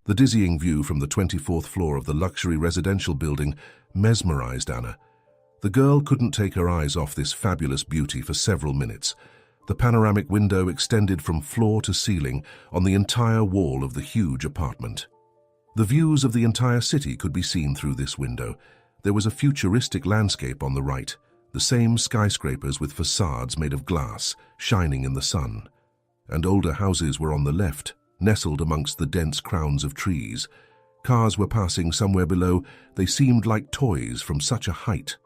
The dizzying view from the 24th floor of the luxury residential building mesmerized Anna. The girl couldn't take her eyes off this fabulous beauty for several minutes. The panoramic window extended from floor to ceiling on the entire wall of the huge apartment. The views of the entire city could be seen through this window. There was a futuristic landscape on the right, the same skyscrapers with facades made of glass, shining in the sun. And older houses were on the left, nestled amongst the dense crowns of trees. Cars were passing somewhere below. They seemed like toys from such a height.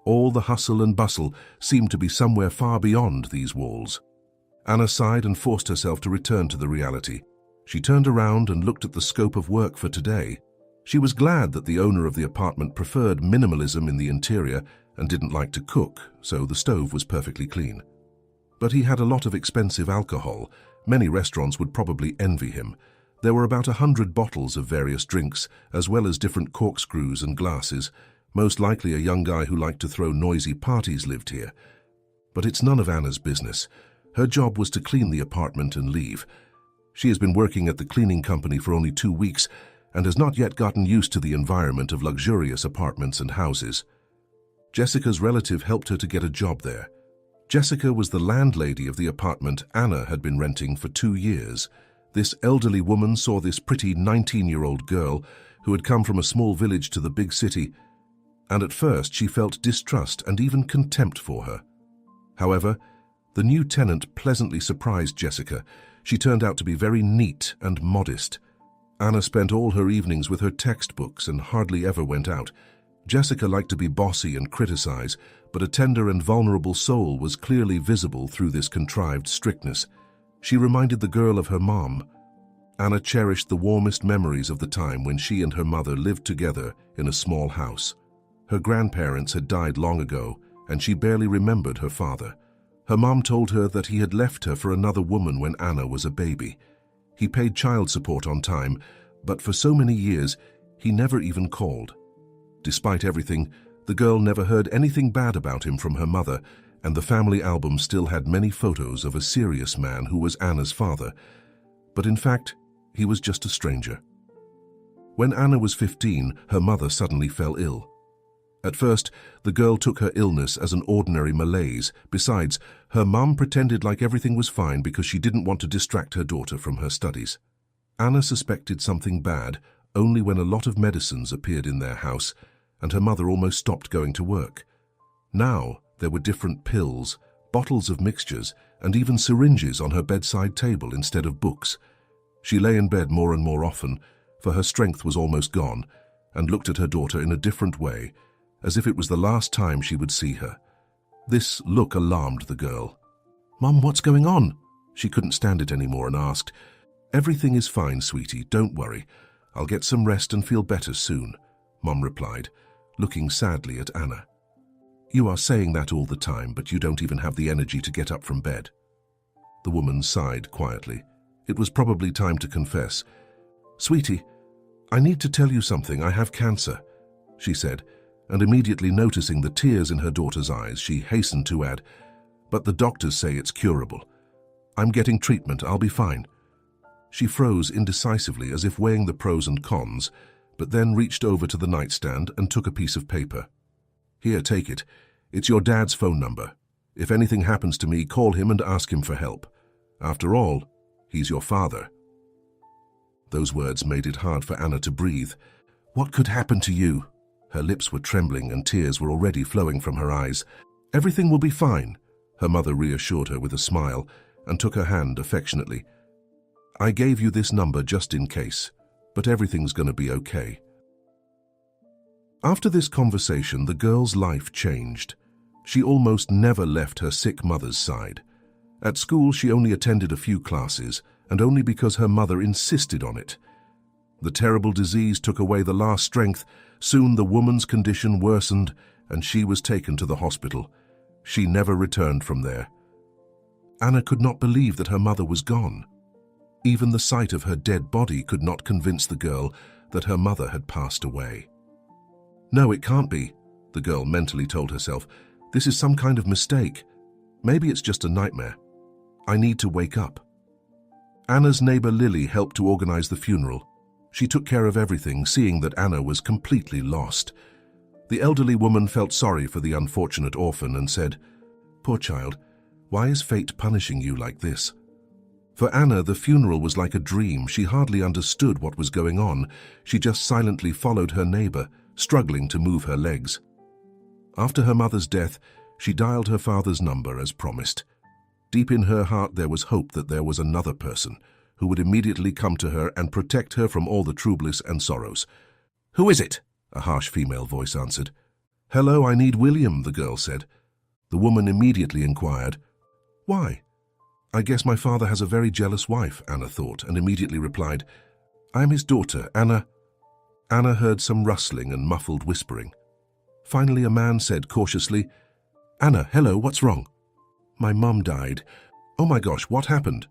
All the hustle and bustle seemed to be somewhere far beyond these walls. Anna sighed and forced herself to return to the reality. She turned around and looked at the scope of work for today. She was glad that the owner of the apartment preferred minimalism in the interior and didn't like to cook, so the stove was perfectly clean. But he had a lot of expensive alcohol. Many restaurants would probably envy him. There were about 100 bottles of various drinks, as well as different corkscrews and glasses. Most likely a young guy who liked to throw noisy parties lived here. But it's none of Anna's business. Her job was to clean the apartment and leave. She has been working at the cleaning company for only 2 weeks and has not yet gotten used to the environment of luxurious apartments and houses. Jessica's relative helped her to get a job there. Jessica was the landlady of the apartment Anna had been renting for 2 years. This elderly woman saw this pretty 19-year-old girl who had come from a small village to the big city, and at first she felt distrust and even contempt for her. However, the new tenant pleasantly surprised Jessica. She turned out to be very neat and modest. Anna spent all her evenings with her textbooks and hardly ever went out. Jessica liked to be bossy and criticize, but a tender and vulnerable soul was clearly visible through this contrived strictness. She reminded the girl of her mom. Anna cherished the warmest memories of the time when she and her mother lived together in a small house. Her grandparents had died long ago, and she barely remembered her father. Her mom told her that he had left her for another woman when Anna was a baby. He paid child support on time, but for so many years, he never even called. Despite everything, the girl never heard anything bad about him from her mother, and the family album still had many photos of a serious man who was Anna's father. But in fact, he was just a stranger. When Anna was 15, her mother suddenly fell ill. At first, the girl took her illness as an ordinary malaise. Besides, her mum pretended like everything was fine because she didn't want to distract her daughter from her studies. Anna suspected something bad only when a lot of medicines appeared in their house, and her mother almost stopped going to work. Now, there were different pills, bottles of mixtures, and even syringes on her bedside table instead of books. She lay in bed more and more often, for her strength was almost gone, and looked at her daughter in a different way, as if it was the last time she would see her. This look alarmed the girl. "Mum, what's going on?" She couldn't stand it anymore and asked, "Everything is fine, sweetie, don't worry. I'll get some rest and feel better soon," Mum replied, looking sadly at Anna. "You are saying that all the time, but you don't even have the energy to get up from bed." The woman sighed quietly. It was probably time to confess. "Sweetie, I need to tell you something. I have cancer," she said, and immediately noticing the tears in her daughter's eyes, she hastened to add, "But the doctors say it's curable. I'm getting treatment. I'll be fine." She froze indecisively as if weighing the pros and cons, but then reached over to the nightstand and took a piece of paper. "Here, take it. It's your dad's phone number. If anything happens to me, call him and ask him for help. After all, he's your father." Those words made it hard for Anna to breathe. What could happen to you? Her lips were trembling and tears were already flowing from her eyes. "Everything will be fine," her mother reassured her with a smile and took her hand affectionately. "I gave you this number just in case, but everything's going to be okay." After this conversation, the girl's life changed. She almost never left her sick mother's side. At school, she only attended a few classes, and only because her mother insisted on it. The terrible disease took away the last strength. Soon the woman's condition worsened, and she was taken to the hospital. She never returned from there. Anna could not believe that her mother was gone. Even the sight of her dead body could not convince the girl that her mother had passed away. "No, it can't be," the girl mentally told herself. "This is some kind of mistake. Maybe it's just a nightmare. I need to wake up." Anna's neighbor Lily helped to organize the funeral. She took care of everything, seeing that Anna was completely lost. The elderly woman felt sorry for the unfortunate orphan and said, "Poor child, why is fate punishing you like this?" For Anna, the funeral was like a dream. She hardly understood what was going on. She just silently followed her neighbor, struggling to move her legs. After her mother's death, she dialed her father's number as promised. Deep in her heart there was hope that there was another person who would immediately come to her and protect her from all the troubles and sorrows. "Who is it?" a harsh female voice answered. "Hello, I need William," the girl said. The woman immediately inquired, "Why?" "I guess my father has a very jealous wife," Anna thought, and immediately replied, "I am his daughter, Anna." Anna heard some rustling and muffled whispering. Finally, a man said cautiously, "Anna, hello, what's wrong?" "My mum died." "Oh my gosh, what happened?"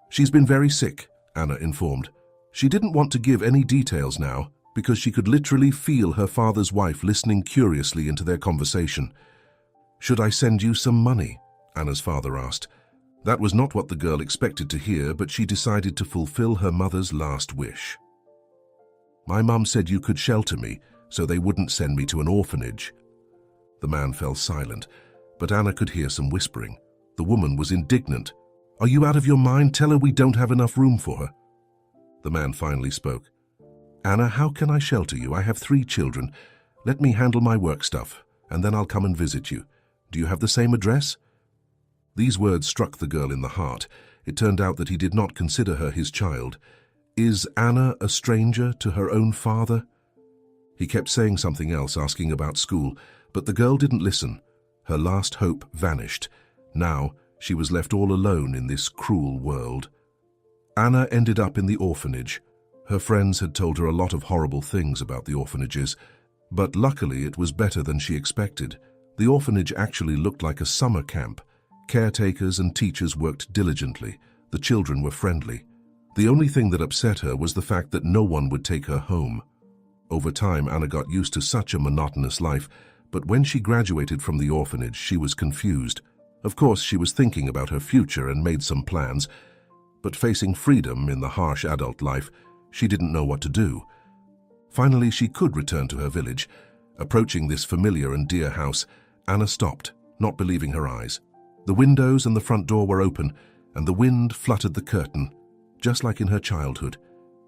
"She's been very sick," Anna informed. She didn't want to give any details now, because she could literally feel her father's wife listening curiously into their conversation. "Should I send you some money?" Anna's father asked. That was not what the girl expected to hear, but she decided to fulfill her mother's last wish. "My mum said you could shelter me, so they wouldn't send me to an orphanage." The man fell silent, but Anna could hear some whispering. The woman was indignant. "Are you out of your mind? Tell her we don't have enough room for her." The man finally spoke. "Anna, how can I shelter you? I have 3 children. Let me handle my work stuff, and then I'll come and visit you. Do you have the same address?" These words struck the girl in the heart. It turned out that he did not consider her his child. Is Anna a stranger to her own father? He kept saying something else, asking about school, but the girl didn't listen. Her last hope vanished. Now she was left all alone in this cruel world. Anna ended up in the orphanage. Her friends had told her a lot of horrible things about the orphanages, but luckily it was better than she expected. The orphanage actually looked like a summer camp. Caretakers and teachers worked diligently. The children were friendly. The only thing that upset her was the fact that no one would take her home. Over time, Anna got used to such a monotonous life, but when she graduated from the orphanage, she was confused. Of course, she was thinking about her future and made some plans, but facing freedom in the harsh adult life, she didn't know what to do. Finally, she could return to her village. Approaching this familiar and dear house, Anna stopped, not believing her eyes. The windows and the front door were open, and the wind fluttered the curtain, just like in her childhood.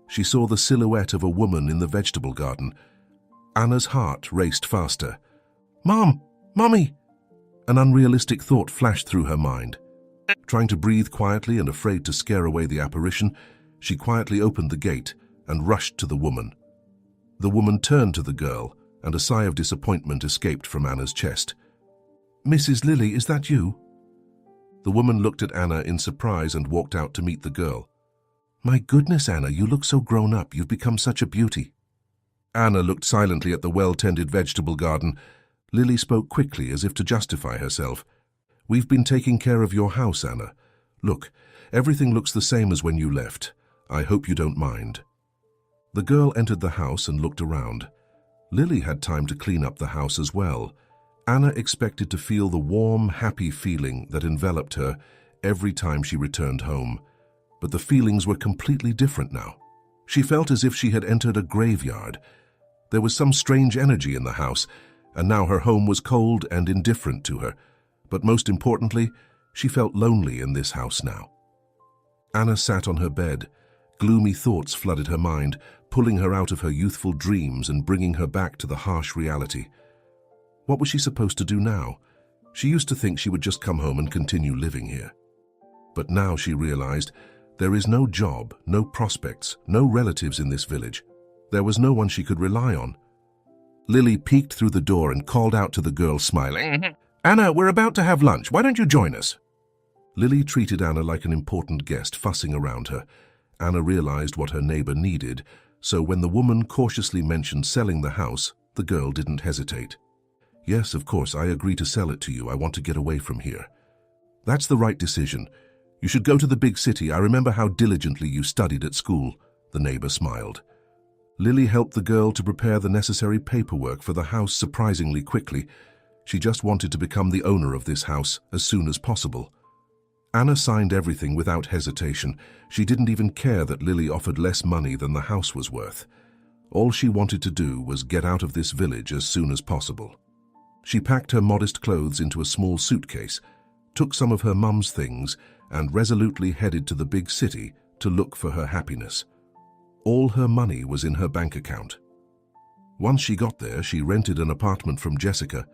She saw the silhouette of a woman in the vegetable garden. Anna's heart raced faster. "Mom! Mommy!" An unrealistic thought flashed through her mind. Trying to breathe quietly and afraid to scare away the apparition, she quietly opened the gate and rushed to the woman. The woman turned to the girl, and a sigh of disappointment escaped from Anna's chest. "Mrs. Lily, is that you?" The woman looked at Anna in surprise and walked out to meet the girl. "My goodness, Anna, you look so grown up. You've become such a beauty." Anna looked silently at the well-tended vegetable garden. Lily spoke quickly as if to justify herself. "We've been taking care of your house, Anna. Look, everything looks the same as when you left. I hope you don't mind." The girl entered the house and looked around. Lily had time to clean up the house as well. Anna expected to feel the warm, happy feeling that enveloped her every time she returned home. But the feelings were completely different now. She felt as if she had entered a graveyard. There was some strange energy in the house, and now her home was cold and indifferent to her. But most importantly, she felt lonely in this house now. Anna sat on her bed. Gloomy thoughts flooded her mind, pulling her out of her youthful dreams and bringing her back to the harsh reality. What was she supposed to do now? She used to think she would just come home and continue living here. But now she realized there is no job, no prospects, no relatives in this village. There was no one she could rely on. Lily peeked through the door and called out to the girl, smiling. "Anna, we're about to have lunch. Why don't you join us?" Lily treated Anna like an important guest, fussing around her. Anna realized what her neighbor needed, so when the woman cautiously mentioned selling the house, the girl didn't hesitate. "Yes, of course, I agree to sell it to you. I want to get away from here." "That's the right decision. You should go to the big city. I remember how diligently you studied at school," the neighbor smiled. Lily helped the girl to prepare the necessary paperwork for the house surprisingly quickly. She just wanted to become the owner of this house as soon as possible. Anna signed everything without hesitation. She didn't even care that Lily offered less money than the house was worth. All she wanted to do was get out of this village as soon as possible. She packed her modest clothes into a small suitcase, took some of her mum's things, and resolutely headed to the big city to look for her happiness. All her money was in her bank account. Once she got there, she rented an apartment from Jessica,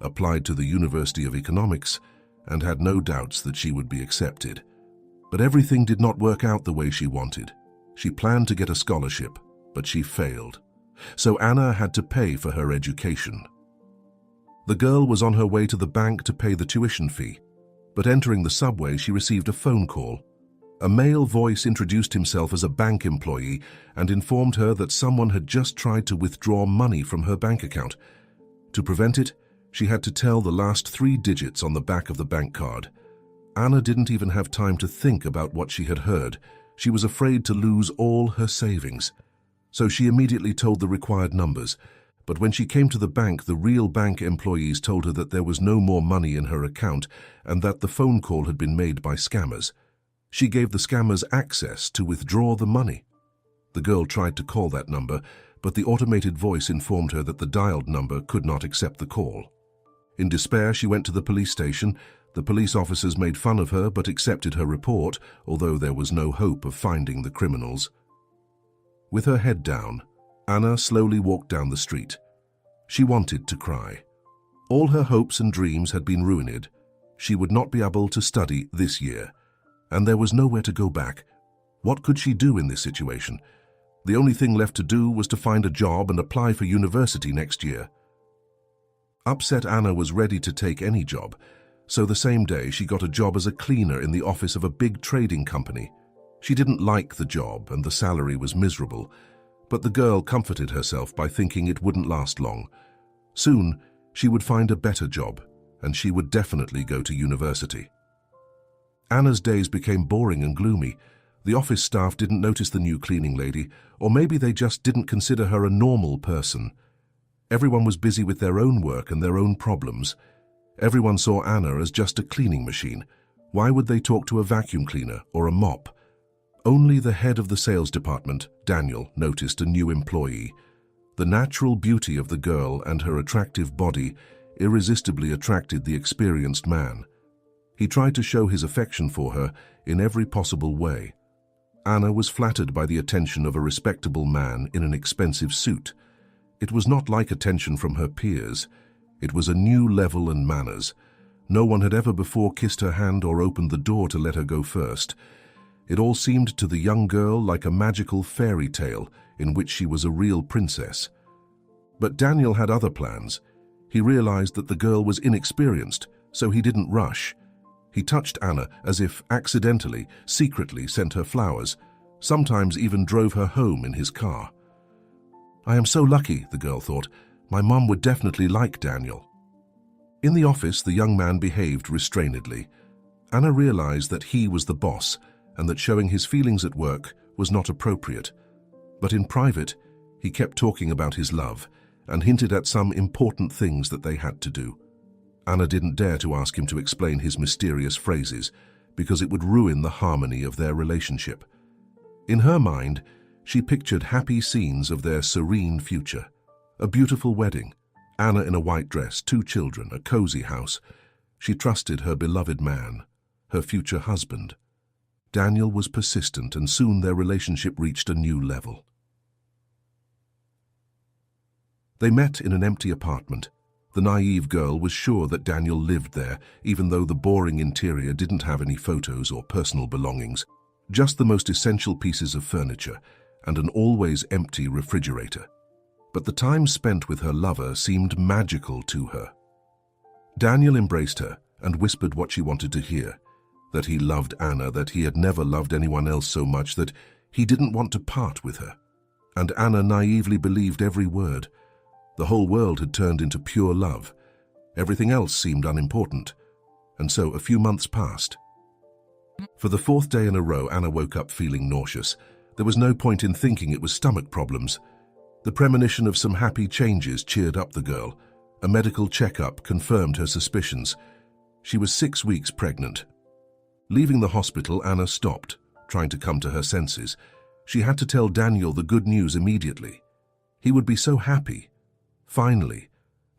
applied to the University of Economics, and had no doubts that she would be accepted. But everything did not work out the way she wanted. She planned to get a scholarship, but she failed. So Anna had to pay for her education. The girl was on her way to the bank to pay the tuition fee, but entering the subway she received a phone call. A male voice introduced himself as a bank employee and informed her that someone had just tried to withdraw money from her bank account. To prevent it, she had to tell the last 3 digits on the back of the bank card. Anna didn't even have time to think about what she had heard. She was afraid to lose all her savings. So she immediately told the required numbers. But when she came to the bank, the real bank employees told her that there was no more money in her account and that the phone call had been made by scammers. She gave the scammers access to withdraw the money. The girl tried to call that number, but the automated voice informed her that the dialed number could not accept the call. In despair, she went to the police station. The police officers made fun of her but accepted her report, although there was no hope of finding the criminals. With her head down, Anna slowly walked down the street. She wanted to cry. All her hopes and dreams had been ruined. She would not be able to study this year, and there was nowhere to go back. What could she do in this situation? The only thing left to do was to find a job and apply for university next year. Upset Anna was ready to take any job, so the same day she got a job as a cleaner in the office of a big trading company. She didn't like the job and the salary was miserable, but the girl comforted herself by thinking it wouldn't last long. Soon, she would find a better job, and she would definitely go to university. Anna's days became boring and gloomy. The office staff didn't notice the new cleaning lady, or maybe they just didn't consider her a normal person. Everyone was busy with their own work and their own problems. Everyone saw Anna as just a cleaning machine. Why would they talk to a vacuum cleaner or a mop? Only the head of the sales department, Daniel, noticed a new employee. The natural beauty of the girl and her attractive body irresistibly attracted the experienced man. He tried to show his affection for her in every possible way. Anna was flattered by the attention of a respectable man in an expensive suit. It was not like attention from her peers. It was a new level and manners. No one had ever before kissed her hand or opened the door to let her go first. It all seemed to the young girl like a magical fairy tale in which she was a real princess. But Daniel had other plans. He realized that the girl was inexperienced, so he didn't rush. He touched Anna as if accidentally, secretly sent her flowers, sometimes even drove her home in his car. I am so lucky, the girl thought. My mum would definitely like Daniel. In the office, the young man behaved restrainedly. Anna realized that he was the boss and that showing his feelings at work was not appropriate. But in private, he kept talking about his love and hinted at some important things that they had to do. Anna didn't dare to ask him to explain his mysterious phrases because it would ruin the harmony of their relationship. In her mind, she pictured happy scenes of their serene future. A beautiful wedding, Anna in a white dress, 2 children, a cozy house. She trusted her beloved man, her future husband. Daniel was persistent, and soon their relationship reached a new level. They met in an empty apartment. The naive girl was sure that Daniel lived there, even though the boring interior didn't have any photos or personal belongings, just the most essential pieces of furniture and an always empty refrigerator. But the time spent with her lover seemed magical to her. Daniel embraced her and whispered what she wanted to hear, that he loved Anna, that he had never loved anyone else so much, that he didn't want to part with her. And Anna naively believed every word. The whole world had turned into pure love. Everything else seemed unimportant. And so a few months passed. For the 4th day in a row, Anna woke up feeling nauseous. There was no point in thinking it was stomach problems. The premonition of some happy changes cheered up the girl. A medical checkup confirmed her suspicions. She was 6 weeks pregnant. Leaving the hospital, Anna stopped, trying to come to her senses. She had to tell Daniel the good news immediately. He would be so happy. Finally,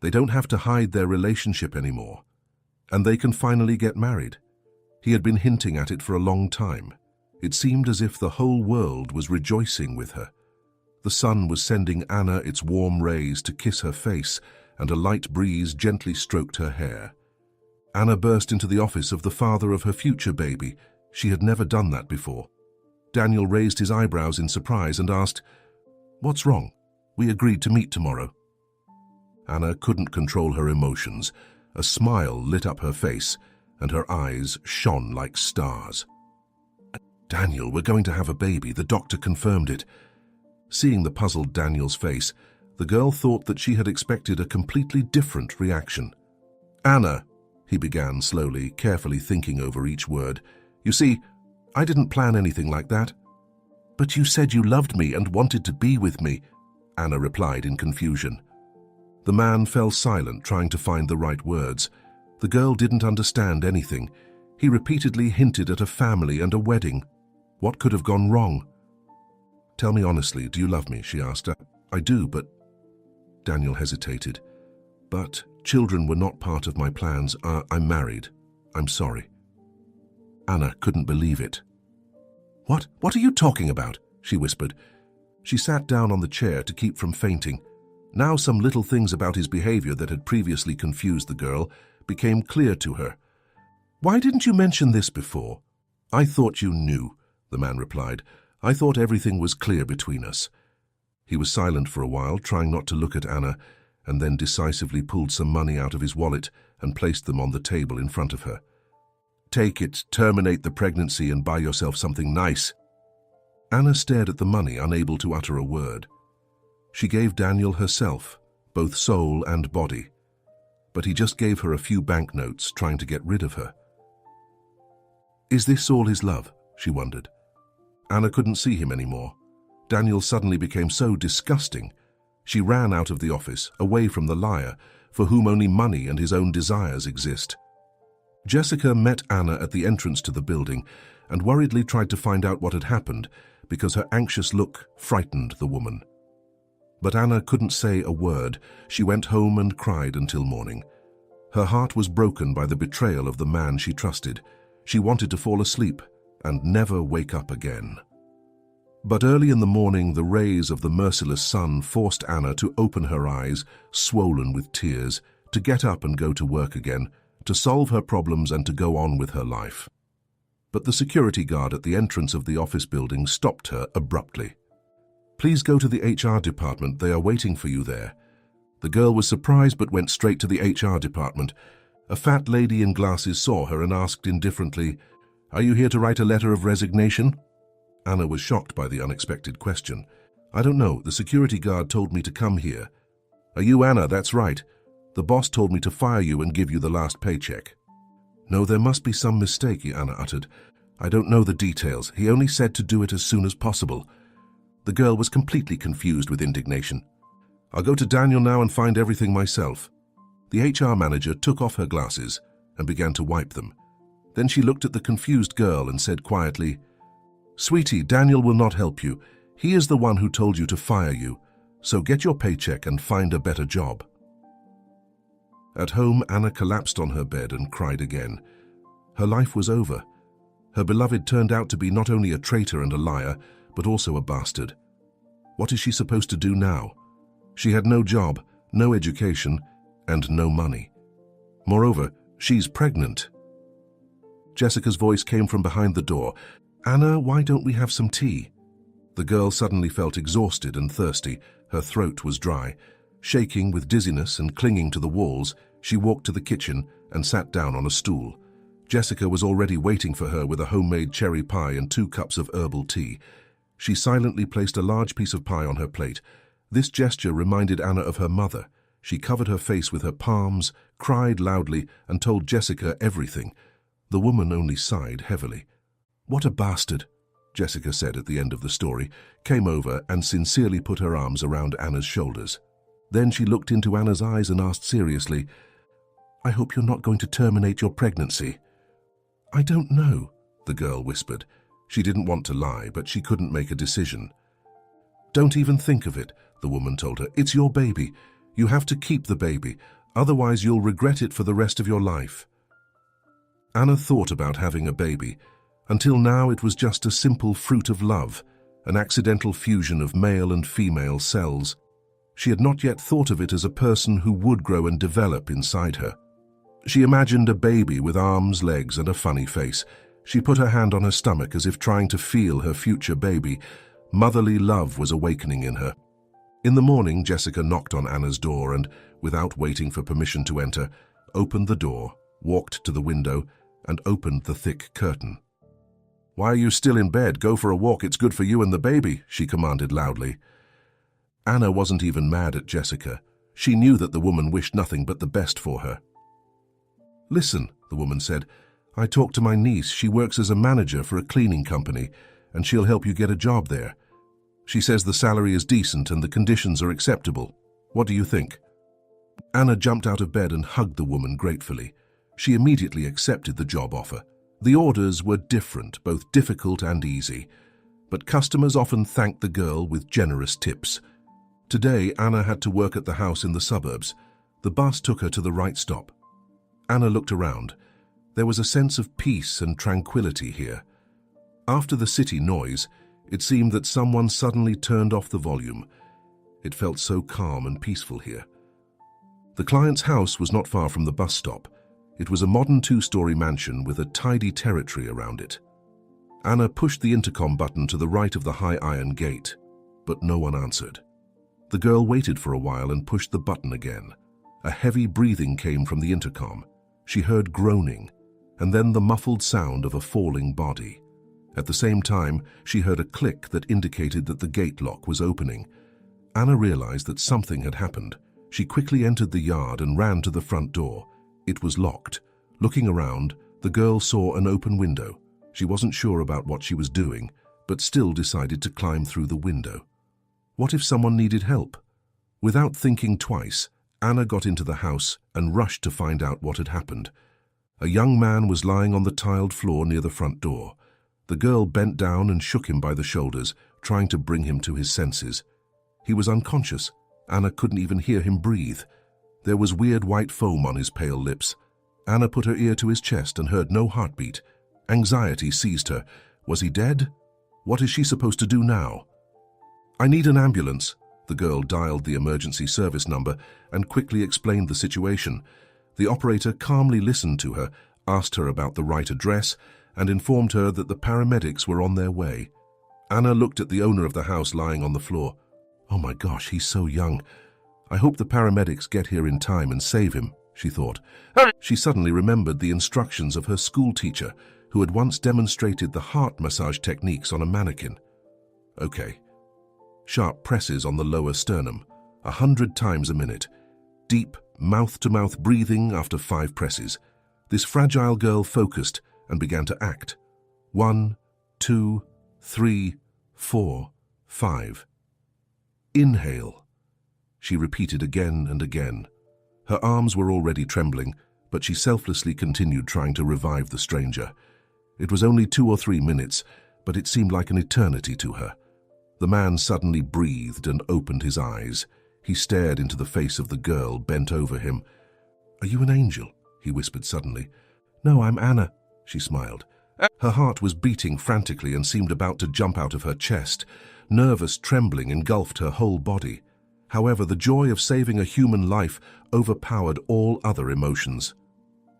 they don't have to hide their relationship anymore. And they can finally get married. He had been hinting at it for a long time. It seemed as if the whole world was rejoicing with her. The sun was sending Anna its warm rays to kiss her face, and a light breeze gently stroked her hair. Anna burst into the office of the father of her future baby. She had never done that before. Daniel raised his eyebrows in surprise and asked, "What's wrong? We agreed to meet tomorrow." Anna couldn't control her emotions. A smile lit up her face, and her eyes shone like stars. "Daniel, we're going to have a baby. The doctor confirmed it." Seeing the puzzled Daniel's face, the girl thought that she had expected a completely different reaction. "Anna," he began slowly, carefully thinking over each word, "you see, I didn't plan anything like that." "But you said you loved me and wanted to be with me," Anna replied in confusion. The man fell silent, trying to find the right words. The girl didn't understand anything. He repeatedly hinted at a family and a wedding. What could have gone wrong? "Tell me honestly, do you love me?" she asked. I do, but..." Daniel hesitated. "But children were not part of my plans. I'm married. I'm sorry." Anna couldn't believe it. What are you talking about?" she whispered. She sat down on the chair to keep from fainting. Now some little things about his behavior that had previously confused the girl became clear to her. "Why didn't you mention this before?" "I thought you knew," the man replied. "I thought everything was clear between us." He was silent for a while, trying not to look at Anna, and then decisively pulled some money out of his wallet and placed them on the table in front of her. "Take it, terminate the pregnancy, and buy yourself something nice." Anna stared at the money, unable to utter a word. She gave Daniel herself, both soul and body. But he just gave her a few banknotes, trying to get rid of her. Is this all his love? She wondered. Anna couldn't see him anymore. Daniel suddenly became so disgusting. She ran out of the office, away from the liar, for whom only money and his own desires exist. Jessica met Anna at the entrance to the building and worriedly tried to find out what had happened because her anxious look frightened the woman. But Anna couldn't say a word. She went home and cried until morning. Her heart was broken by the betrayal of the man she trusted. She wanted to fall asleep and never wake up again. But early in the morning, the rays of the merciless sun forced Anna to open her eyes, swollen with tears, to get up and go to work again, to solve her problems and to go on with her life. But the security guard at the entrance of the office building stopped her abruptly. "Please go to the HR department. They are waiting for you there." The girl was surprised but went straight to the HR department. A fat lady in glasses saw her and asked indifferently, "Are you here to write a letter of resignation?" Anna was shocked by the unexpected question. "I don't know. The security guard told me to come here." "Are you Anna? That's right. The boss told me to fire you and give you the last paycheck." "No, there must be some mistake," Anna uttered. "I don't know the details. He only said to do it as soon as possible." The girl was completely confused with indignation. "I'll go to Daniel now and find everything myself." The HR manager took off her glasses and began to wipe them. Then she looked at the confused girl and said quietly, "Sweetie, Daniel will not help you. He is the one who told you to fire you. So get your paycheck and find a better job." At home, Anna collapsed on her bed and cried again. Her life was over. Her beloved turned out to be not only a traitor and a liar, but also a bastard. What is she supposed to do now? She had no job, no education, and no money. Moreover, she's pregnant. Jessica's voice came from behind the door. "Anna, why don't we have some tea?" The girl suddenly felt exhausted and thirsty. Her throat was dry. Shaking with dizziness and clinging to the walls, she walked to the kitchen and sat down on a stool. Jessica was already waiting for her with a homemade cherry pie and 2 cups of herbal tea. She silently placed a large piece of pie on her plate. This gesture reminded Anna of her mother. She covered her face with her palms, cried loudly, and told Jessica everything. The woman only sighed heavily. "What a bastard," Jessica said at the end of the story, came over and sincerely put her arms around Anna's shoulders. Then she looked into Anna's eyes and asked seriously, "I hope you're not going to terminate your pregnancy." "I don't know," the girl whispered. She didn't want to lie, but she couldn't make a decision. Don't even think of it, the woman told her. It's your baby. You have to keep the baby, otherwise you'll regret it for the rest of your life. Anna thought about having a baby. Until now it was just a simple fruit of love, an accidental fusion of male and female cells. She had not yet thought of it as a person who would grow and develop inside her. She imagined a baby with arms, legs, and a funny face. She put her hand on her stomach as if trying to feel her future baby. Motherly love was awakening in her. In the morning, Jessica knocked on Anna's door and, without waiting for permission to enter, opened the door, walked to the window, and opened the thick curtain. "Why are you still in bed? Go for a walk. It's good for you and the baby," she commanded loudly. Anna wasn't even mad at Jessica. She knew that the woman wished nothing but the best for her. "Listen," the woman said, "I talked to my niece. She works as a manager for a cleaning company, and she'll help you get a job there. She says the salary is decent and the conditions are acceptable. What do you think?" Anna jumped out of bed and hugged the woman gratefully. She immediately accepted the job offer. The orders were different, both difficult and easy, but customers often thanked the girl with generous tips. Today, Anna had to work at the house in the suburbs. The bus took her to the right stop. Anna looked around. There was a sense of peace and tranquility here. After the city noise, it seemed that someone suddenly turned off the volume. It felt so calm and peaceful here. The client's house was not far from the bus stop. It was a modern two-story mansion with a tidy territory around it. Anna pushed the intercom button to the right of the high iron gate, but no one answered. The girl waited for a while and pushed the button again. A heavy breathing came from the intercom. She heard groaning, and then the muffled sound of a falling body. At the same time, she heard a click that indicated that the gate lock was opening. Anna realized that something had happened. She quickly entered the yard and ran to the front door. It was locked. Looking around, the girl saw an open window. She wasn't sure about what she was doing, but still decided to climb through the window. What if someone needed help? Without thinking twice, Anna got into the house and rushed to find out what had happened. A young man was lying on the tiled floor near the front door. The girl bent down and shook him by the shoulders, trying to bring him to his senses. He was unconscious. Anna couldn't even hear him breathe. There was weird white foam on his pale lips. Anna put her ear to his chest and heard no heartbeat. Anxiety seized her. Was he dead? What is she supposed to do now? "I need an ambulance." The girl dialed the emergency service number and quickly explained the situation. The operator calmly listened to her, asked her about the right address, and informed her that the paramedics were on their way. Anna looked at the owner of the house lying on the floor. "Oh my gosh, he's so young. I hope the paramedics get here in time and save him," she thought. She suddenly remembered the instructions of her school teacher, who had once demonstrated the heart massage techniques on a mannequin. Okay. Sharp presses on the lower sternum, 100 times a minute. Deep, mouth-to-mouth breathing after 5 presses. This fragile girl focused and began to act. 1, 2, 3, 4, 5. Inhale. She repeated again and again. Her arms were already trembling, but she selflessly continued trying to revive the stranger. It was only 2 or 3 minutes, but it seemed like an eternity to her. The man suddenly breathed and opened his eyes. He stared into the face of the girl bent over him. "Are you an angel?" he whispered suddenly. "No, I'm Anna," she smiled. Her heart was beating frantically and seemed about to jump out of her chest. Nervous trembling engulfed her whole body. However, the joy of saving a human life overpowered all other emotions.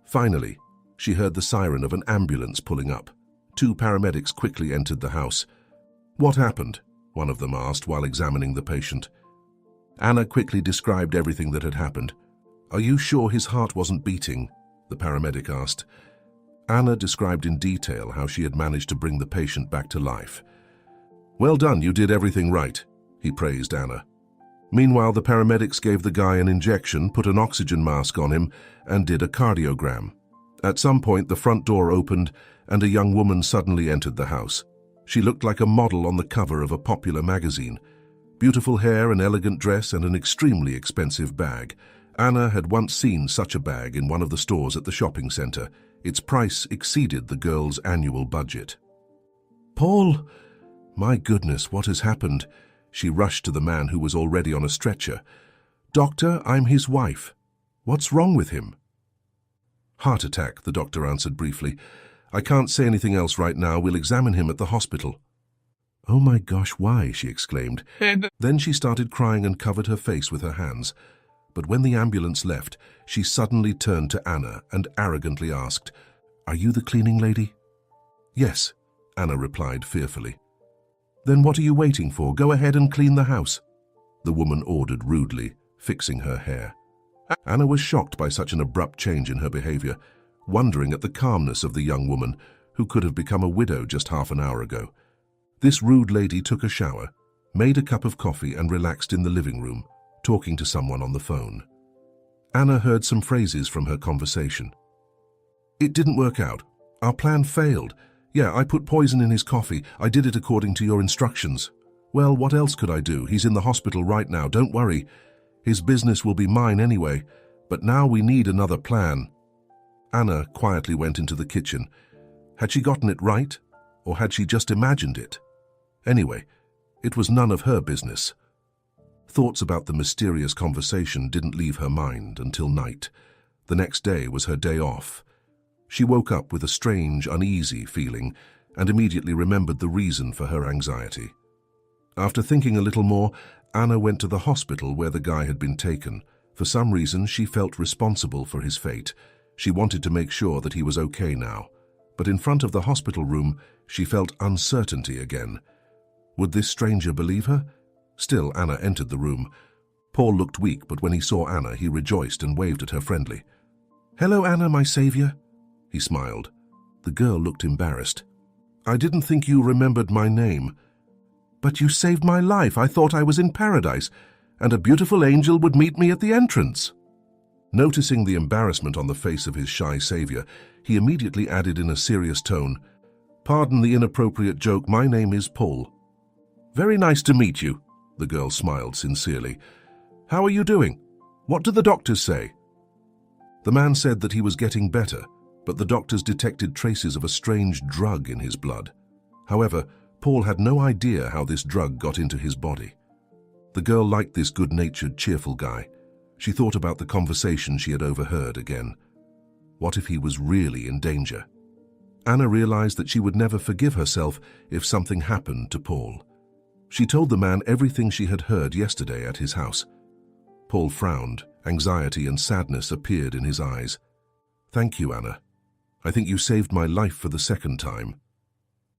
Finally, she heard the siren of an ambulance pulling up. 2 paramedics quickly entered the house. "What happened?" one of them asked while examining the patient. Anna quickly described everything that had happened. "Are you sure his heart wasn't beating?" the paramedic asked. Anna described in detail how she had managed to bring the patient back to life. "Well done, you did everything right," he praised Anna. Meanwhile, the paramedics gave the guy an injection, put an oxygen mask on him, and did a cardiogram. At some point, the front door opened, and a young woman suddenly entered the house. She looked like a model on the cover of a popular magazine. Beautiful hair, an elegant dress, and an extremely expensive bag. Anna had once seen such a bag in one of the stores at the shopping center. Its price exceeded the girl's annual budget. "Paul! My goodness, what has happened?" She rushed to the man who was already on a stretcher. "Doctor, I'm his wife. What's wrong with him?" "Heart attack," the doctor answered briefly. "I can't say anything else right now. We'll examine him at the hospital." "Oh my gosh, why?" she exclaimed. Then she started crying and covered her face with her hands. But when the ambulance left, she suddenly turned to Anna and arrogantly asked, "Are you the cleaning lady?" "Yes," Anna replied fearfully. "Then what are you waiting for? Go ahead and clean the house," the woman ordered rudely, fixing her hair. Anna was shocked by such an abrupt change in her behavior, wondering at the calmness of the young woman who could have become a widow just half an hour ago. This rude lady took a shower, made a cup of coffee and relaxed in the living room, talking to someone on the phone. Anna heard some phrases from her conversation. "It didn't work out. Our plan failed. Yeah, I put poison in his coffee. I did it according to your instructions. Well, what else could I do? He's in the hospital right now. Don't worry. His business will be mine anyway. But now we need another plan." Anna quietly went into the kitchen. Had she gotten it right? Or had she just imagined it? Anyway, it was none of her business. Thoughts about the mysterious conversation didn't leave her mind until night. The next day was her day off. She woke up with a strange, uneasy feeling and immediately remembered the reason for her anxiety. After thinking a little more, Anna went to the hospital where the guy had been taken. For some reason, she felt responsible for his fate. She wanted to make sure that he was okay now. But in front of the hospital room, she felt uncertainty again. Would this stranger believe her? Still, Anna entered the room. Paul looked weak, but when he saw Anna, he rejoiced and waved at her friendly. "Hello, Anna, my savior." He smiled. The girl looked embarrassed. "I didn't think you remembered my name." "But you saved my life. I thought I was in paradise, and a beautiful angel would meet me at the entrance." Noticing the embarrassment on the face of his shy savior, he immediately added in a serious tone, "Pardon the inappropriate joke. My name is Paul." "Very nice to meet you," the girl smiled sincerely. "How are you doing? What do the doctors say?" The man said that he was getting better, but the doctors detected traces of a strange drug in his blood. However, Paul had no idea how this drug got into his body. The girl liked this good-natured, cheerful guy. She thought about the conversation she had overheard again. What if he was really in danger? Anna realized that she would never forgive herself if something happened to Paul. She told the man everything she had heard yesterday at his house. Paul frowned. Anxiety and sadness appeared in his eyes. "Thank you, Anna. I think you saved my life for the second time."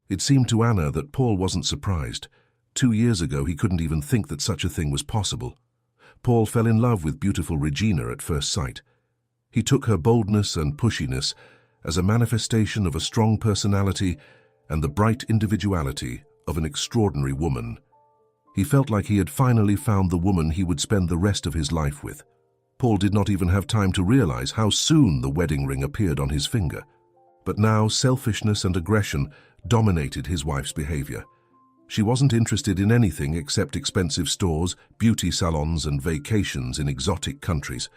It seemed to Anna that Paul wasn't surprised. 2 years ago, he couldn't even think that such a thing was possible. Paul fell in love with beautiful Regina at first sight. He took her boldness and pushiness as a manifestation of a strong personality and the bright individuality of an extraordinary woman. He felt like he had finally found the woman he would spend the rest of his life with. Paul did not even have time to realize how soon the wedding ring appeared on his finger. But now selfishness and aggression dominated his wife's behavior. She wasn't interested in anything except expensive stores, beauty salons, and vacations in exotic countries.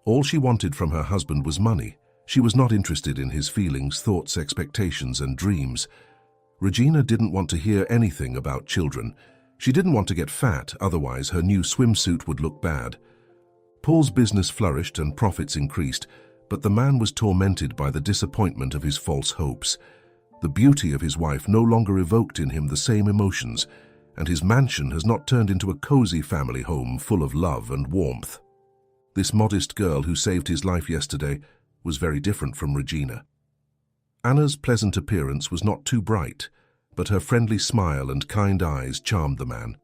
All she wanted from her husband was money. She was not interested in his feelings, thoughts, expectations, and dreams. Regina didn't want to hear anything about children. She didn't want to get fat, otherwise her new swimsuit would look bad. Paul's business flourished and profits increased, but the man was tormented by the disappointment of his false hopes. The beauty of his wife no longer evoked in him the same emotions, and his mansion has not turned into a cozy family home full of love and warmth. This modest girl who saved his life yesterday was very different from Regina. Anna's pleasant appearance was not too bright, but her friendly smile and kind eyes charmed the man.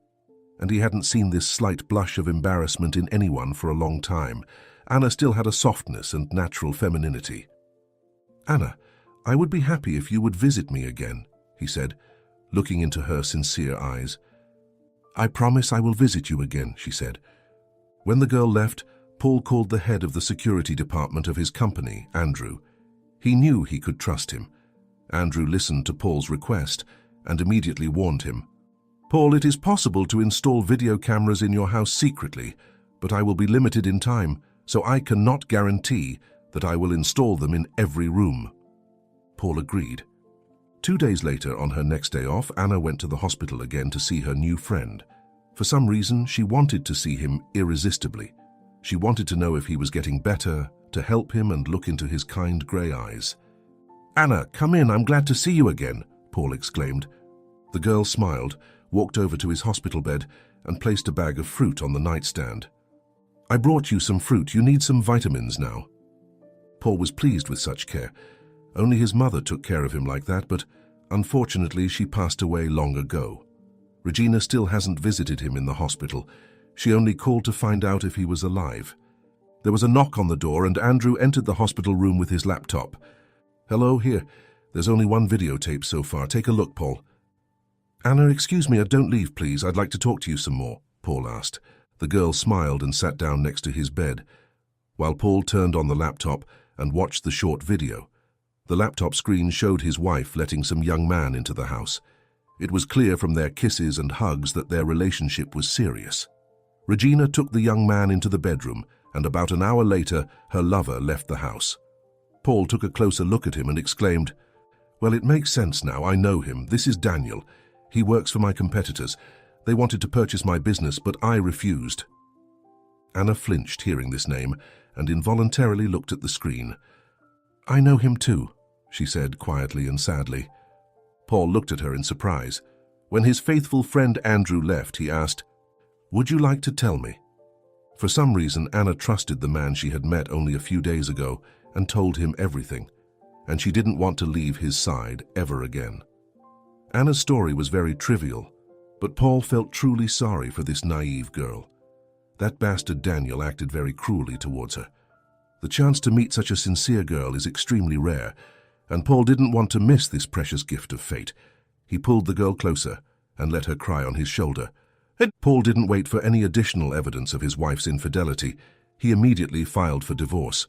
And he hadn't seen this slight blush of embarrassment in anyone for a long time. Anna still had a softness and natural femininity. "Anna, I would be happy if you would visit me again," he said, looking into her sincere eyes. "I promise I will visit you again," she said. When the girl left, Paul called the head of the security department of his company, Andrew. He knew he could trust him. Andrew listened to Paul's request and immediately warned him. "Paul, it is possible to install video cameras in your house secretly, but I will be limited in time, so I cannot guarantee that I will install them in every room." Paul agreed. 2 days later, on her next day off, Anna went to the hospital again to see her new friend. For some reason, she wanted to see him irresistibly. She wanted to know if he was getting better, to help him and look into his kind grey eyes. "Anna, come in, I'm glad to see you again," Paul exclaimed. The girl smiled, walked over to his hospital bed, and placed a bag of fruit on the nightstand. "I brought you some fruit. You need some vitamins now." Paul was pleased with such care. Only his mother took care of him like that, but unfortunately she passed away long ago. Regina still hasn't visited him in the hospital. She only called to find out if he was alive. There was a knock on the door and Andrew entered the hospital room with his laptop. "Hello, here. There's only one videotape so far. Take a look, Paul." "Anna, excuse me, don't leave, please. I'd like to talk to you some more," Paul asked. The girl smiled and sat down next to his bed, while Paul turned on the laptop and watched the short video. The laptop screen showed his wife letting some young man into the house. It was clear from their kisses and hugs that their relationship was serious. Regina took the young man into the bedroom, and about an hour later, her lover left the house. Paul took a closer look at him and exclaimed, "Well, it makes sense now. I know him. This is Daniel. He works for my competitors. They wanted to purchase my business, but I refused." Anna flinched hearing this name and involuntarily looked at the screen. "I know him too," she said quietly and sadly. Paul looked at her in surprise. When his faithful friend Andrew left, he asked, "Would you like to tell me?" For some reason, Anna trusted the man she had met only a few days ago and told him everything, and she didn't want to leave his side ever again. Anna's story was very trivial, but Paul felt truly sorry for this naive girl. That bastard Daniel acted very cruelly towards her. The chance to meet such a sincere girl is extremely rare, and Paul didn't want to miss this precious gift of fate. He pulled the girl closer and let her cry on his shoulder. Paul didn't wait for any additional evidence of his wife's infidelity. He immediately filed for divorce.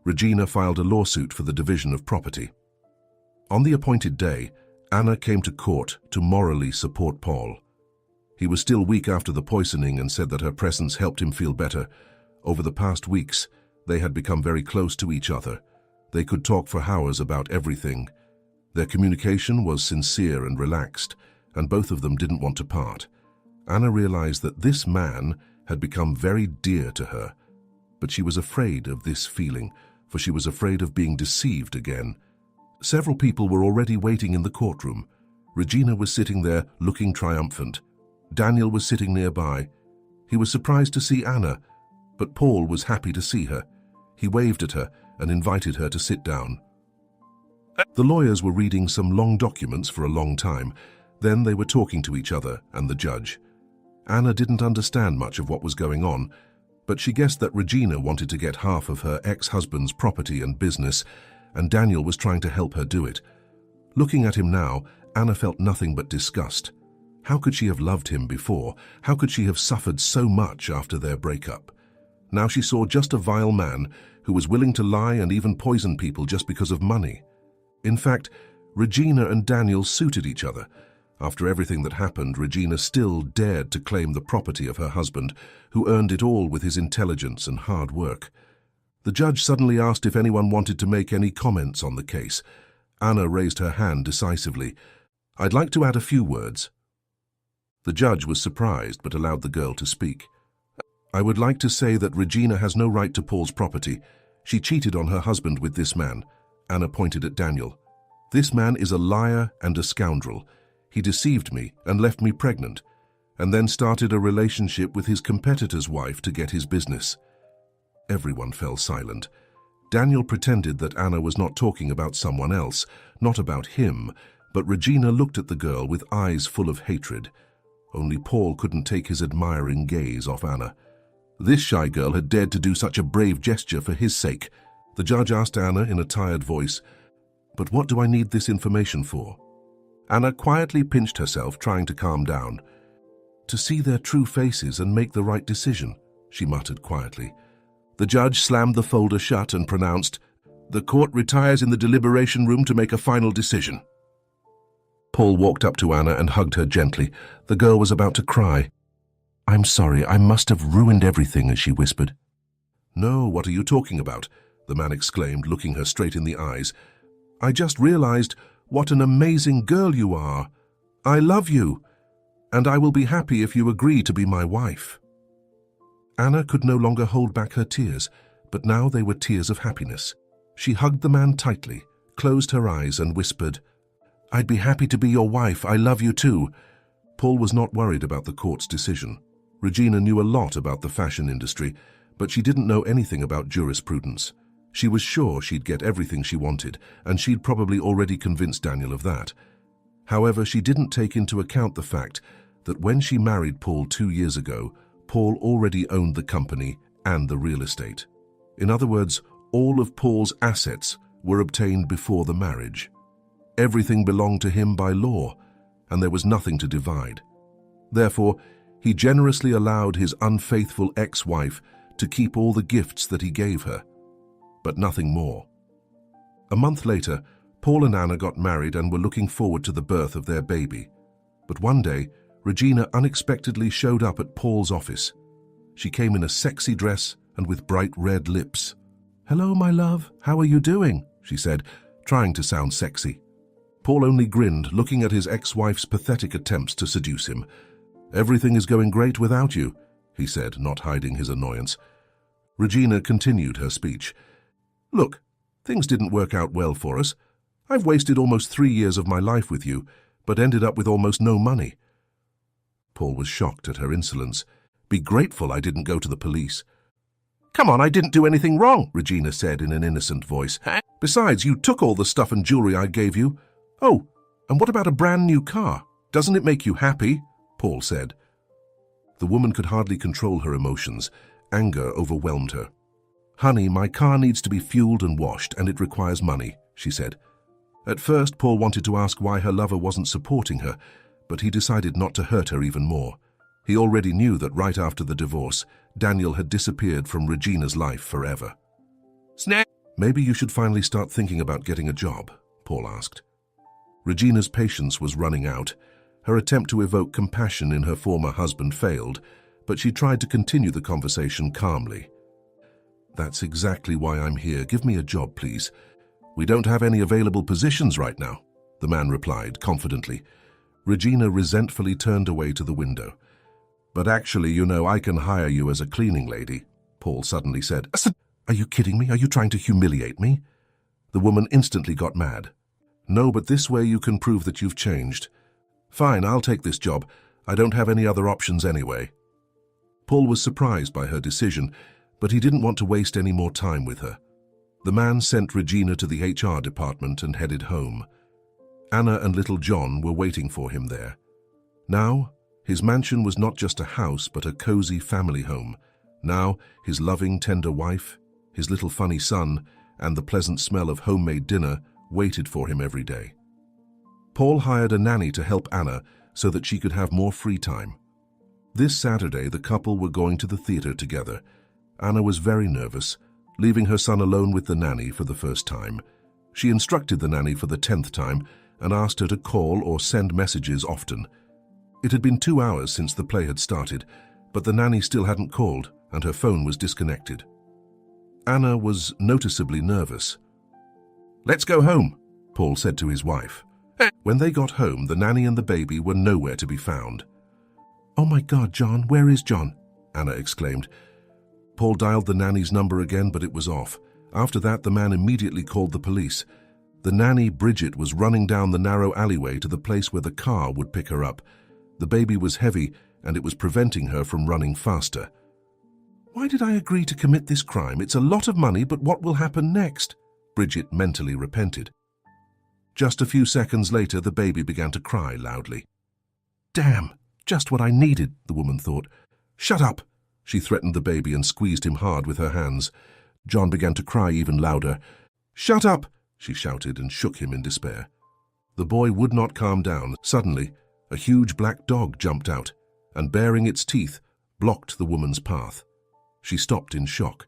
Regina filed a lawsuit for the division of property. On the appointed day, Anna came to court to morally support Paul. He was still weak after the poisoning and said that her presence helped him feel better. Over the past weeks, they had become very close to each other. They could talk for hours about everything. Their communication was sincere and relaxed, and both of them didn't want to part. Anna realized that this man had become very dear to her, but she was afraid of this feeling, for she was afraid of being deceived again. Several people were already waiting in the courtroom. Regina was sitting there looking triumphant. Daniel was sitting nearby. He was surprised to see Anna, but Paul was happy to see her. He waved at her and invited her to sit down. The lawyers were reading some long documents for a long time. Then they were talking to each other and the judge. Anna didn't understand much of what was going on, but she guessed that Regina wanted to get half of her ex-husband's property and business, and Daniel was trying to help her do it. Looking at him now, Anna felt nothing but disgust. How could she have loved him before? How could she have suffered so much after their breakup? Now she saw just a vile man who was willing to lie and even poison people just because of money. In fact, Regina and Daniel suited each other. After everything that happened, Regina still dared to claim the property of her husband, who earned it all with his intelligence and hard work. The judge suddenly asked if anyone wanted to make any comments on the case. Anna raised her hand decisively. "I'd like to add a few words." The judge was surprised but allowed the girl to speak. "I would like to say that Regina has no right to Paul's property. She cheated on her husband with this man." Anna pointed at Daniel. "This man is a liar and a scoundrel. He deceived me and left me pregnant, and then started a relationship with his competitor's wife to get his business." Everyone fell silent. Daniel pretended that Anna was not talking about someone else, not about him, but Regina looked at the girl with eyes full of hatred. Only Paul couldn't take his admiring gaze off Anna. This shy girl had dared to do such a brave gesture for his sake. The judge asked Anna in a tired voice, "But what do I need this information for?" Anna quietly pinched herself, trying to calm down. "To see their true faces and make the right decision," she muttered quietly. The judge slammed the folder shut and pronounced, "The court retires in the deliberation room to make a final decision." Paul walked up to Anna and hugged her gently. The girl was about to cry. "I'm sorry, I must have ruined everything," as she whispered. "No, what are you talking about?" the man exclaimed, looking her straight in the eyes. I just realized what an amazing girl you are. I love you, and I will be happy if you agree to be my wife." Anna could no longer hold back her tears, but now they were tears of happiness. She hugged the man tightly, closed her eyes, and whispered, "I'd be happy to be your wife. I love you too." Paul was not worried about the court's decision. Regina knew a lot about the fashion industry, but she didn't know anything about jurisprudence. She was sure she'd get everything she wanted, and she'd probably already convinced Daniel of that. However, she didn't take into account the fact that when she married Paul 2 years ago, Paul already owned the company and the real estate. In other words, all of Paul's assets were obtained before the marriage. Everything belonged to him by law, and there was nothing to divide. Therefore, he generously allowed his unfaithful ex-wife to keep all the gifts that he gave her, but nothing more. A month later, Paul and Anna got married and were looking forward to the birth of their baby. But one day, Regina unexpectedly showed up at Paul's office. She came in a sexy dress and with bright red lips. "Hello, my love. How are you doing?" she said, trying to sound sexy. Paul only grinned, looking at his ex-wife's pathetic attempts to seduce him. "Everything is going great without you," he said, not hiding his annoyance. Regina continued her speech. "Look, things didn't work out well for us. I've wasted almost 3 years of my life with you, but ended up with almost no money." Paul was shocked at her insolence. "Be grateful I didn't go to the police." "Come on, I didn't do anything wrong," Regina said in an innocent voice. "Besides, you took all the stuff and jewelry I gave you. Oh, and what about a brand new car? Doesn't it make you happy?" Paul said. The woman could hardly control her emotions. Anger overwhelmed her. "Honey, my car needs to be fueled and washed, and it requires money," she said. At first, Paul wanted to ask why her lover wasn't supporting her, but he decided not to hurt her even more. He already knew that right after the divorce, Daniel had disappeared from Regina's life forever. "Snack! Maybe you should finally start thinking about getting a job," Paul asked. Regina's patience was running out. Her attempt to evoke compassion in her former husband failed, but she tried to continue the conversation calmly. "That's exactly why I'm here. Give me a job, please." "We don't have any available positions right now," the man replied confidently. Regina resentfully turned away to the window. "But actually, I can hire you as a cleaning lady," Paul suddenly said. "Are you kidding me? Are you trying to humiliate me?" The woman instantly got mad. "No, but this way you can prove that you've changed." "Fine, I'll take this job. I don't have any other options anyway." Paul was surprised by her decision, but he didn't want to waste any more time with her. The man sent Regina to the HR department and headed home. Anna and little John were waiting for him there. Now, his mansion was not just a house, but a cozy family home. Now, his loving, tender wife, his little funny son, and the pleasant smell of homemade dinner waited for him every day. Paul hired a nanny to help Anna so that she could have more free time. This Saturday, the couple were going to the theater together. Anna was very nervous, leaving her son alone with the nanny for the first time. She instructed the nanny for the 10th time and asked her to call or send messages often. It had been 2 hours since the play had started, but the nanny still hadn't called and her phone was disconnected. Anna was noticeably nervous. "Let's go home," Paul said to his wife. When they got home, the nanny and the baby were nowhere to be found. "Oh my God, John, where is John?" Anna exclaimed. Paul dialed the nanny's number again, but it was off. After that, the man immediately called the police. The nanny, Bridget, was running down the narrow alleyway to the place where the car would pick her up. The baby was heavy, and it was preventing her from running faster. "Why did I agree to commit this crime? It's a lot of money, but what will happen next?" Bridget mentally repented. Just a few seconds later, the baby began to cry loudly. "Damn, just what I needed," the woman thought. "Shut up!" She threatened the baby and squeezed him hard with her hands. John began to cry even louder. "Shut up!" she shouted and shook him in despair. The boy would not calm down. Suddenly, a huge black dog jumped out and, baring its teeth, blocked the woman's path. She stopped in shock.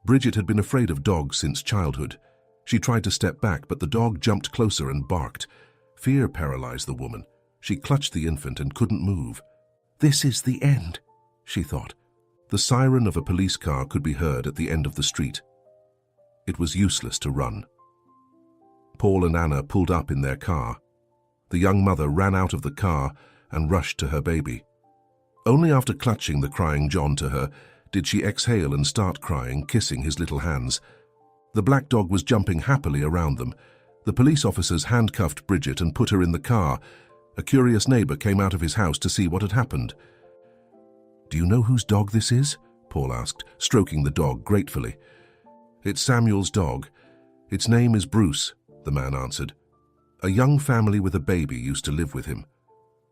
Bridget had been afraid of dogs since childhood. She tried to step back, but the dog jumped closer and barked. Fear paralyzed the woman. She clutched the infant and couldn't move. "This is the end," she thought. The siren of a police car could be heard at the end of the street. It was useless to run. Paul and Anna pulled up in their car. The young mother ran out of the car and rushed to her baby. Only after clutching the crying John to her did she exhale and start crying, kissing his little hands. The black dog was jumping happily around them. The police officers handcuffed Bridget and put her in the car. A curious neighbor came out of his house to see what had happened. "Do you know whose dog this is?" Paul asked, stroking the dog gratefully. "It's Samuel's dog. Its name is Bruce," the man answered. "A young family with a baby used to live with him.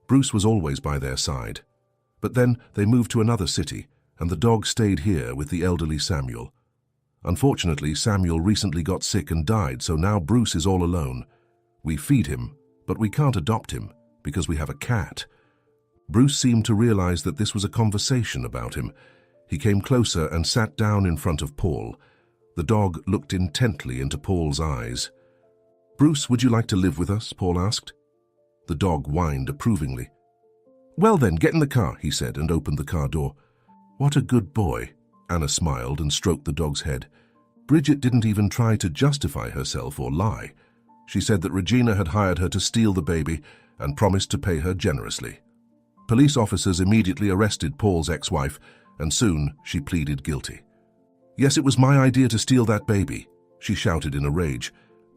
Bruce was always by their side. But then they moved to another city, and the dog stayed here with the elderly Samuel. Unfortunately, Samuel recently got sick and died, so now Bruce is all alone. We feed him, but we can't adopt him because we have a cat." Bruce seemed to realize that this was a conversation about him. He came closer and sat down in front of Paul. The dog looked intently into Paul's eyes. "Bruce, would you like to live with us?" Paul asked. The dog whined approvingly. "Well then, get in the car," he said, and opened the car door. "What a good boy." Anna smiled and stroked the dog's head. Bridget didn't even try to justify herself or lie. She said that Regina had hired her to steal the baby and promised to pay her generously. Police officers immediately arrested Paul's ex-wife, and soon she pleaded guilty. "Yes, it was my idea to steal that baby," she shouted in a rage.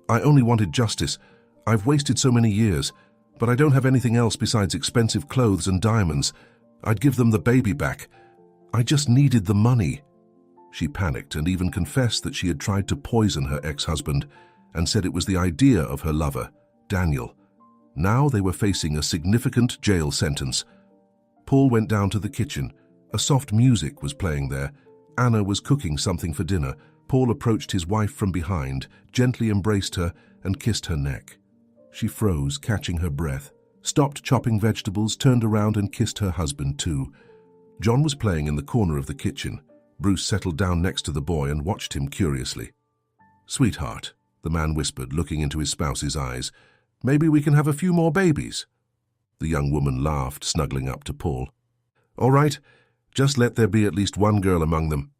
"I only wanted justice. I've wasted so many years, but I don't have anything else besides expensive clothes and diamonds. I'd give them the baby back. I just needed the money." She panicked and even confessed that she had tried to poison her ex-husband and said it was the idea of her lover, Daniel. Now they were facing a significant jail sentence. Paul went down to the kitchen. A soft music was playing there. Anna was cooking something for dinner. Paul approached his wife from behind, gently embraced her, and kissed her neck. She froze, catching her breath, stopped chopping vegetables, turned around and kissed her husband too. John was playing in the corner of the kitchen. Bruce settled down next to the boy and watched him curiously. "Sweetheart," the man whispered, looking into his spouse's eyes, "maybe we can have a few more babies." The young woman laughed, snuggling up to Paul. "All right, just let there be at least one girl among them.